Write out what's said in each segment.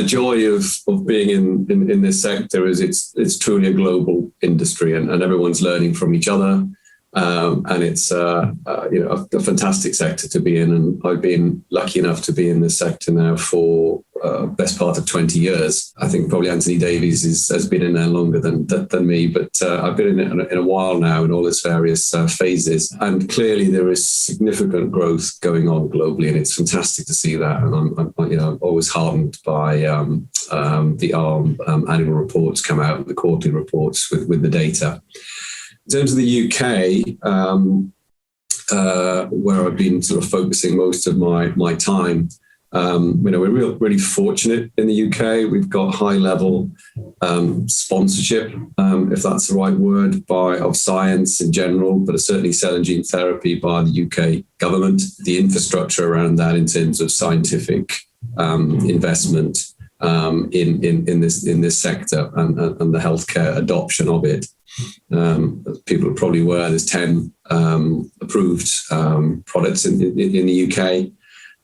The joy of being in this sector is it's truly a global industry, and everyone's learning from each other. And it's a fantastic sector to be in, and I've been lucky enough to be in this sector now for best part of 20 years. I think probably Anthony Davies has been in there longer than me, but I've been in it in a while now in all its various phases, and clearly there is significant growth going on globally, and it's fantastic to see that. And I'm always heartened by the ARM annual reports come out, the quarterly reports with the data. In terms of the UK, where I've been sort of focusing most of my time, we're really fortunate in the UK. We've got high level sponsorship, if that's the right word, of science in general, but certainly cell and gene therapy by the UK government. The infrastructure around that in terms of scientific investment in this sector and the healthcare adoption of it. As people are probably aware, there's 10 approved products in the UK.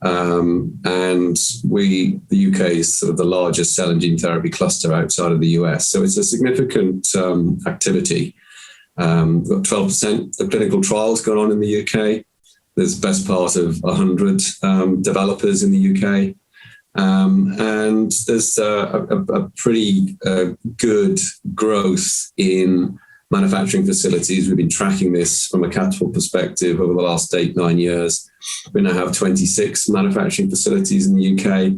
And the UK is sort of the largest cell and gene therapy cluster outside of the US. So it's a significant activity. We've got 12% of clinical trials going on in the UK. There's best part of 100 developers in the UK. And there's a pretty good growth in manufacturing facilities. We've been tracking this from a Catapult perspective over the last 8-9 years. We now have 26 manufacturing facilities in the UK.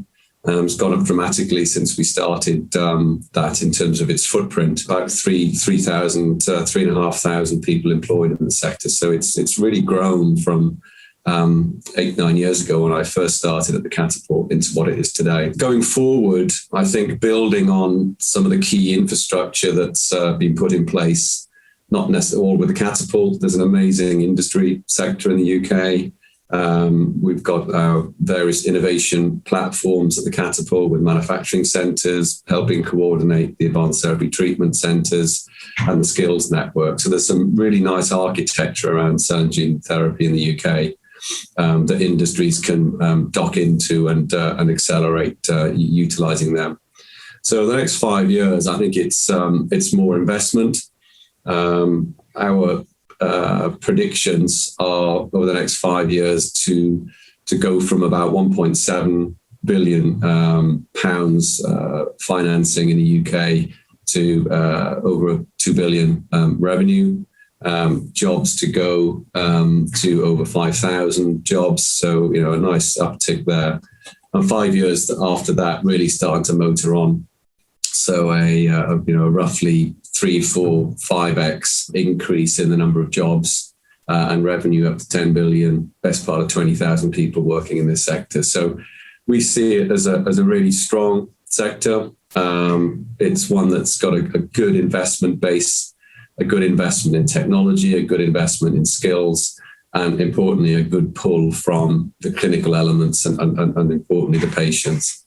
It's gone up dramatically since we started that in terms of its footprint. About 3,500 people employed in the sector. So it's really grown from 8-9 years ago when I first started at the Catapult into what it is today. Going forward, I think building on some of the key infrastructure that's been put in place, not necessarily all with the Catapult. There's an amazing industry sector in the UK. We've got our various innovation platforms at the Catapult with manufacturing centres, helping coordinate the advanced therapy treatment centres and the skills network. So there's some really nice architecture around cell and gene therapy in the UK. That industries can dock into and accelerate utilising them. So the next 5 years, I think it's more investment. Our predictions are over the next 5 years to go from about 1.7 billion pounds financing in the UK to over 2 billion revenue. Jobs to go to over 5,000 jobs. So, a nice uptick there. And 5 years after that, really starting to motor on. So a roughly 3, 4, 5x increase in the number of jobs and revenue up to 10 billion, best part of 20,000 people working in this sector. So we see it as a really strong sector. It's one that's got a good investment base, a good investment in technology, a good investment in skills, and importantly, a good pull from the clinical elements and importantly, the patients.